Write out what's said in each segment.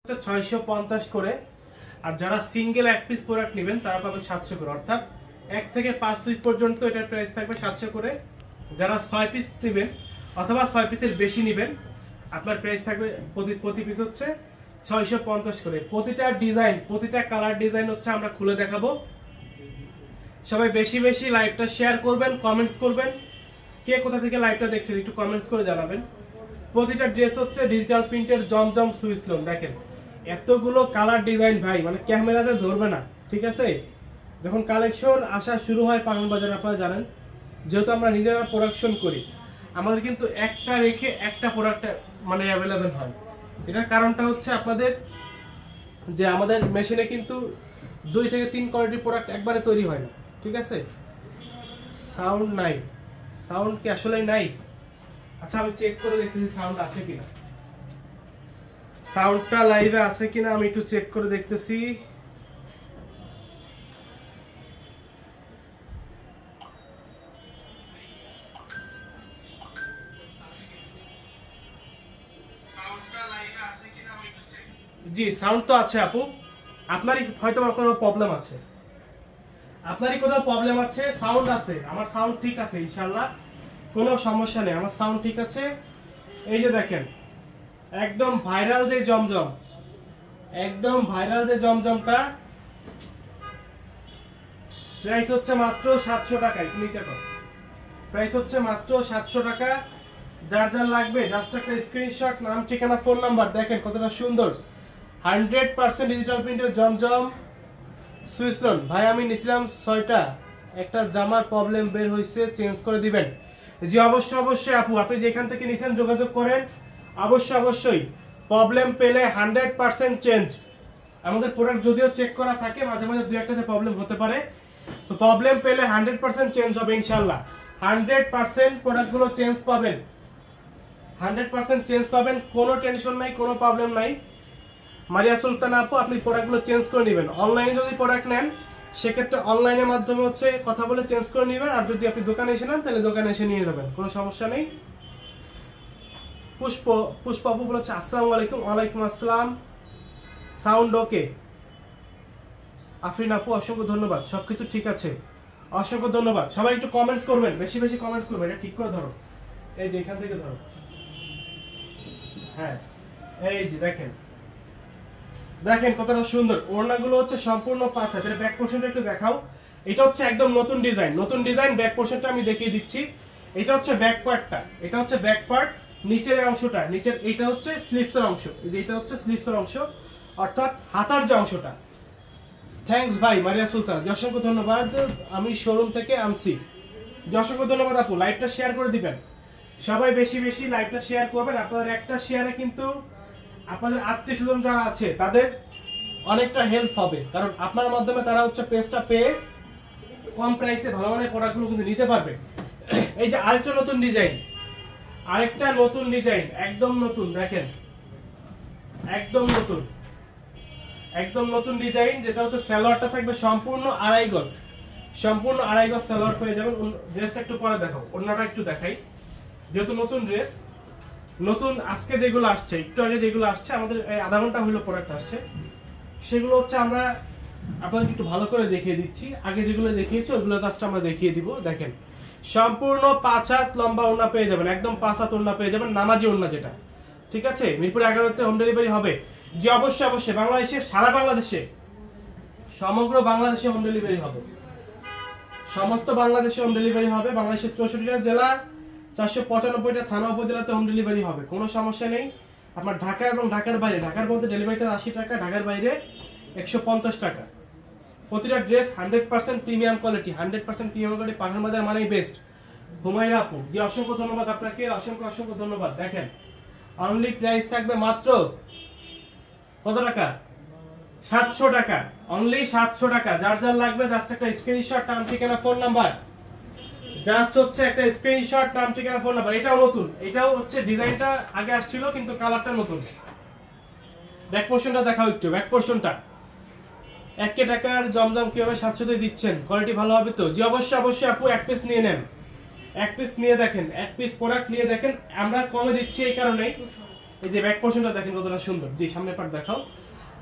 650 করে, আর যারা সিঙ্গেল এক পিস প্রোডাক্ট নেবেন তারা পাবেন 700 করে, অর্থাৎ 1 থেকে 5 পিস পর্যন্ত এটার প্রাইস থাকবে 700 করে। যারা 6 পিস নেবেন অথবা 6 পিসের বেশি নেবেন আপনার প্রাইস থাকবে প্রতি পিস হচ্ছে 650 করে। প্রতিটা ডিজাইন, প্রতিটা কালার ডিজাইন হচ্ছে আমরা খুলে দেখাবো। সবাই বেশি বেশি লাইভটা শেয়ার করবেন, কমেন্টস করবেন। কে কোথা থেকে লাইভটা দেখছেন একটু কমেন্টস করে জানাবেন। প্রতিটা ড্রেস হচ্ছে ডিজিটাল প্রিন্টের জমজম সুইস লোন। দেখেন এতগুলো কালার ডিজাইন ভাই, মানে ক্যামেরাতে ধরবে না, ঠিক আছে। যখন কালেকশন আসা শুরু হয় পাঠান বাজারে, আপনারা জানেন যেহেতু আমরা নিজেরা প্রোডাকশন করি, আমাদের কিন্তু একটা রেখে একটা প্রোডাক্ট মানে অ্যাভেলেবেল হয়। এটার কারণটা হচ্ছে আপনাদের যে আমাদের মেশিনে কিন্তু 2 থেকে 3 কোয়ালিটির প্রোডাক্ট একবারে তৈরি হয় না, ঠিক আছে। সাউন্ড নাই, সাউন্ড কি আসলেই নাই? আচ্ছা আমি চেক করে দেখতেছি সাউন্ড আছে কিনা, সাউন্ডটা লাইভে আছে কিনা আমি একটু চেক করে দেখতেছি। জি সাউন্ড তো আছে আপু, আপনারই হয়তো কোনো প্রবলেম আছে, আপনারই কোথাও প্রবলেম আছে। সাউন্ড আছে, আমার সাউন্ড ঠিক আছে ইনশাআল্লাহ, কোনো সমস্যা নেই, আমার সাউন্ড ঠিক আছে। এই যে দেখেন একদম ভাইরাল যে জমজম, একদম ভাইরাল যে জমজমটা প্রাইস হচ্ছে মাত্র 700 টাকা। একটু নিচে কর, প্রাইস হচ্ছে মাত্র 700 টাকা। যার যার লাগবে জাস্ট একটা স্ক্রিনশট, নাম ঠিকানা ফোন নাম্বার। দেখেন কতটা সুন্দর 100% ডিজিটাল প্রিন্টের জমজম সুইস লোন। ভাই আমি নিছিলাম 6টা, একটা জামার প্রবলেম বের হয়েছে, চেঞ্জ করে দিবেন। জি অবশ্যই অবশ্যই আপু, আপনি যেখান থেকে নিছেন যোগাযোগ করেন, অবশ্যই অবশ্যই। প্রবলেম পেলে 100% চেঞ্জ। আমাদের প্রোডাক্ট যদিও চেক করা থাকে, মাঝে মাঝে 2-1টাতে প্রবলেম হতে পারে, তো প্রবলেম পেলে 100% চেঞ্জ হবে ইনশাআল্লাহ। 100% প্রোডাক্টগুলো চেঞ্জ পাবেন, 100% চেঞ্জ পাবেন, কোনো টেনশন নাই, কোনো প্রবলেম নাই। মারিয়া সুলতানা আপু আপনি প্রোডাক্টগুলো চেঞ্জ করে নেবেন। অনলাইনে যদি প্রোডাক্ট নেন সেক্ষেত্রে অনলাইনের মাধ্যমে হচ্ছে কথা বলে চেঞ্জ করে নেবেন, আর যদি আপনি দোকানে এসে নেন তাহলে দোকানে এসে নিয়ে যাবেন, কোনো সমস্যা নেই। পুষ্প আপু বলছে আসসালামু আলাইকুম। ওয়ালাইকুম আসসালাম, সাউন্ড ওকে। আফরিন আপু অসংখ্য ধন্যবাদ, সবকিছু ঠিক আছে, অসংখ্য ধন্যবাদ। সবাই একটু কমেন্টস করবেন, বেশি বেশি কমেন্টস করবেন। এটা ঠিক করে ধরো, এই যে এখান থেকে ধরো, হ্যাঁ এই যে দেখেন, দেখেন কতটা সুন্দর। ওড়নাগুলো হচ্ছে সম্পূর্ণ 5 হাত। এর ব্যাক পোরশনটা একটু দেখাও। এটা হচ্ছে একদম নতুন ডিজাইন, নতুন ডিজাইন। ব্যাক পোরশনটা আমি দেখিয়ে দিচ্ছি। এটা হচ্ছে ব্যাক পার্টটা, এটা হচ্ছে ব্যাক পার্ট। নিচের অংশটা, নিচের এটা হচ্ছে স্লিভসের অংশ, এই যে এটা হচ্ছে স্লিভসের অংশ, অর্থাৎ হাতার যে অংশটা। থ্যাঙ্কস ভাই মারিয়া সুলতান, অসংখ্য ধন্যবাদ। আমি শোরুম থেকে আনছি, অসংখ্য ধন্যবাদ আপু। লাইভটা শেয়ার করে দিবেন, সবাই বেশি বেশি লাইভটা শেয়ার করবেন। আপনাদের একটা শেয়ারে কিন্তু আপনাদের আত্মীয় স্বজন যারা আছে তাদের অনেকটা হেল্প হবে, কারণ আপনার মাধ্যমে তারা হচ্ছে পেজটা পেয়ে কম প্রাইসে ভালো মানের প্রোডাক্টগুলো কিন্তু নিতে পারবে। এই যে আরেকটা নতুন ডিজাইন, আরেকটা নতুন ডিজাইন, একদম নতুন। দেখেন একদম নতুন, একদম নতুন ডিজাইন, যেটা হচ্ছে সালোয়ারটা থাকবে সম্পূর্ণ 2.5 গজ, সম্পূর্ণ 2.5 গজ সালোয়ার পেয়ে যাবেন। ড্রেসটা একটু পরে দেখাও, ওড়নাটা একটু দেখাই, যেহেতু নতুন ড্রেস। নতুন আজকে যেগুলো আসছে, একটু আগে যেগুলো আসছে, আমাদের এই আধা ঘন্টা হলো প্রোডাক্ট আসছে, সেগুলো হচ্ছে আমরা আপনাদের একটু ভালো করে দেখিয়ে দিচ্ছি। আগে যেগুলো দেখিয়েছি ওগুলো জাস্ট আমরা দেখিয়ে দিব। দেখেন সম্পূর্ণ 5 হাত লম্বা ওড়না পেয়ে যাবেন, একদম 5 হাত ওড়না পেয়ে যাবেন, নামাজি ওড়না যেটা, ঠিক আছে। মিরপুর 11-তে হোম ডেলিভারি হবে। যে অবশ্যই অবশ্যই বাংলাদেশে, সারা বাংলাদেশে, সমগ্র বাংলাদেশে হোম ডেলিভারি হবে, সমস্ত বাংলাদেশে হোম ডেলিভারি হবে। বাংলাদেশের 64টা জেলা, 495টা থানা উপজেলাতে হোম ডেলিভারি হবে, কোনো সমস্যা নেই। আপনার ঢাকা এবং ঢাকার বাইরে, ঢাকার মধ্যে ডেলিভারিটা 80 টাকা, ঢাকার বাইরে 150 টাকা। প্রতিটা dress 100% premium quality, 100% premium quality. Pathan Bazar মানেই বেস্ট। হুমায়রা আপু জি অসংখ্য ধন্যবাদ আপনাকে, অসংখ্য অসংখ্য ধন্যবাদ। দেখেন অনলি প্রাইস থাকবে মাত্র কত টাকা? 700 টাকা, অনলি 700 টাকা। যার যার লাগবে জাস্ট একটা স্ক্রিনশট, নাম ঠিকানা ফোন নাম্বার, জাস্ট হচ্ছে একটা স্ক্রিনশট, নাম ঠিকানা ফোন নাম্বার। এটাও নতুন, এটাও হচ্ছে ডিজাইনটা আগে আসছিল কিন্তু কালারটা নতুন। ব্যাক পোরশনটা দেখাও একটু, ব্যাক পোরশনটা 1 টাকার জমজম কিভাবে 700 দিচ্ছেন, কোয়ালিটি ভালো হবে তো? জি অবশ্যই অবশ্যই আপু, এক পিস নিয়ে নেন, এক পিস নিয়ে দেখেন, এক পিস প্রোডাক্ট নিয়ে দেখেন। আমরা কমে দিচ্ছি এই কারণেই এই যে ব্যাক পোর্শনটা দেখেন কতটা সুন্দর। জি সামনের পার্ট দেখাও।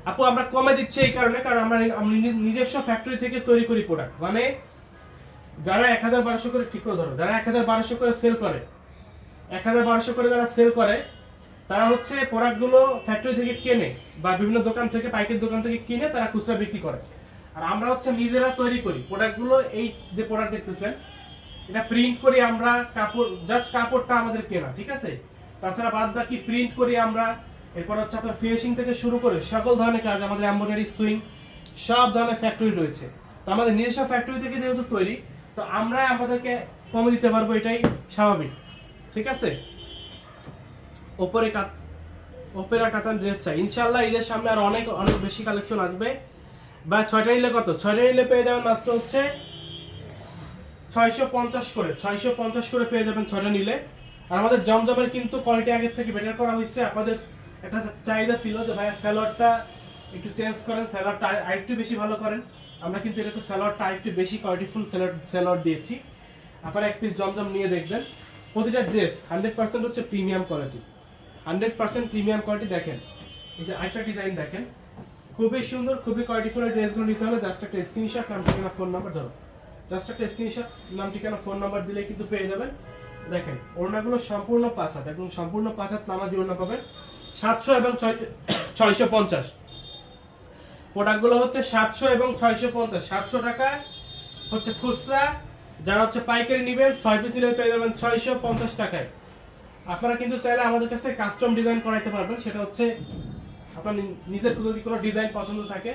আপু আমরা কমে দিচ্ছি এই কারণে, কারণ আমরা নিজস্ব ফ্যাক্টরি থেকে তৈরি করি প্রোডাক্ট। মানে যারা 1000-1200 করে, ঠিক করে ধরো, যারা 1000-1200 করে সেল করে, 1000-1200 করে যারা সেল করে, তারা হচ্ছে প্রোডাক্টগুলো ফ্যাক্টরি থেকে কেনে বা বিভিন্ন দোকান থেকে, পাইকারি দোকান থেকে কিনে তারা খুচরা বিক্রি করে। আর আমরা হচ্ছে নিজেরা তৈরি করি প্রোডাক্টগুলো। এই যে প্রোডাক্ট দেখতেছেন, এটা প্রিন্ট করি আমরা, কাপড় জাস্ট কাপড়টা আমাদের কেনা, ঠিক আছে? তাছাড়া বাদ বাকি প্রিন্ট করি আমরা। এরপর হচ্ছে আপনার ফিনিশিং থেকে শুরু করে সকল ধরনের কাজ, আমাদের এমব্রয়ডারি, সুইং, সব ধরনের ফ্যাক্টরি রয়েছে। তো আমাদের নিজস্ব ফ্যাক্টরি থেকে যেহেতু তৈরি, তো আমরা আমাদেরকে কমে দিতে পারবো, এটাই স্বাভাবিক, ঠিক আছে? ওপেরা কাতান ড্রেস চাই ইনশাআল্লাহ। ঈদের সামনে আর অনেক অনেক বেশি কালেকশন আসবে। বা 6টা নিলে কত? 6টা নিলে পেয়ে যাবেন মাত্র হচ্ছে 650 করে, 650 করে পেয়ে যাবেন 6টা নিলে। আর আমাদের জমজমের কিন্তু কোয়ালিটি আগের থেকে বেটার করা হয়েছে। আপনাদের একটা চাহিদা ছিল যে ভাইয়া স্যালোয়ারটা একটু চেঞ্জ করেন, স্যালোয়ারটা আরেকটু বেশি ভালো করেন। আমরা কিন্তু এটাতে স্যালোয়ারটা আরেকটু বেশি কোয়ালিটিফুল স্যালোয়ার দিয়েছি। আপনারা এক পিস জমজম নিয়ে দেখবেন। প্রতিটা ড্রেস 100% হচ্ছে প্রিমিয়াম কোয়ালিটি, 100% প্রিমিয়াম কোয়ালিটি। দেখেন এই যে আরেকটা ডিজাইন দেখেন, খুবই সুন্দর, খুবই কোয়ালিটিফুল। এই ড্রেসগুলো নিতে হলে জাস্ট একটা স্ক্রিনশট, নাম ঠিকানা ফোন নাম্বার, ধরো জাস্ট একটা স্ক্রিনশট, নাম ঠিকানা ফোন নাম্বার দিলে কিন্তু পেয়ে যাবেন। দেখেন ওড়নাগুলো সম্পূর্ণ 5 হাত, একদম সম্পূর্ণ 5 হাত নামাজি ওড়না পাবেন। 700 এবং 650 প্রোডাক্টগুলো হচ্ছে 700 এবং 650। 700 টাকা হচ্ছে খুচরা, যারা হচ্ছে পাইকারি নেবেন 6 পিস নিলে পেয়ে যাবেন 650 টাকায়। আপনারা কিন্তু চাইলে আমাদের কাছ থেকে কাস্টম ডিজাইন করাইতে পারবেন। সেটা হচ্ছে আপনার নিজের যদি কোনো ডিজাইন পছন্দ থাকে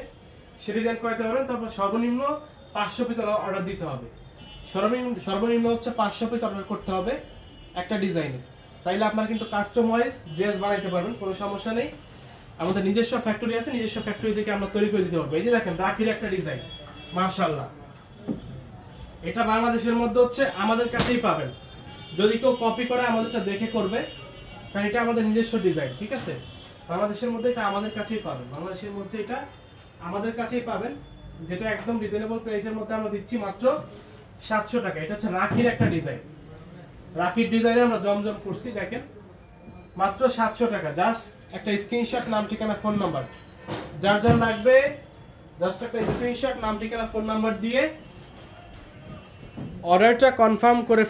সে ডিজাইন করাইতে পারবেন। তারপর সর্বনিম্ন 500 পিস অর্ডার দিতে হবে। সর্বনিম্ন হচ্ছে 500 পিস অর্ডার করতে হবে একটা ডিজাইনের। তাইলে আপনারা কিন্তু কাস্টমাইজ ড্রেস বানাইতে পারবেন, কোনো সমস্যা নেই। আমাদের নিজস্ব ফ্যাক্টরি আছে, নিজস্ব ফ্যাক্টরি থেকে আমরা তৈরি করে দিতে পারবো। এই যে দেখেন রাখির একটা ডিজাইন, মাশাআল্লাহ। এটা বাংলাদেশের মধ্যে হচ্ছে আমাদের কাছেই পাবেন। যদি কেউ কপি করে আমাদেরটা দেখে করবে, কারণ এটা আমাদের নিজস্ব ডিজাইন, ঠিক আছে? বাংলাদেশের মধ্যে এটা আমাদের কাছেই পাবেন, বাংলাদেশের মধ্যে এটা আমাদের কাছেই পাবেন, যেটা একদম রিজনেবল প্রাইসের মধ্যে আমরা দিচ্ছি মাত্র 700 টাকা। এটা হচ্ছে রাখির একটা ডিজাইন, রাখির ডিজাইনে আমরা জমজম করছি, দেখেন মাত্র 700 টাকা। জাস্ট একটা স্ক্রিনশট, নাম ঠিকানা ফোন নাম্বার, যার যার লাগবে জাস্ট একটা স্ক্রিনশট, নাম ঠিকানা ফোন নাম্বার দিয়ে অর্ডারটা কনফার্ম করে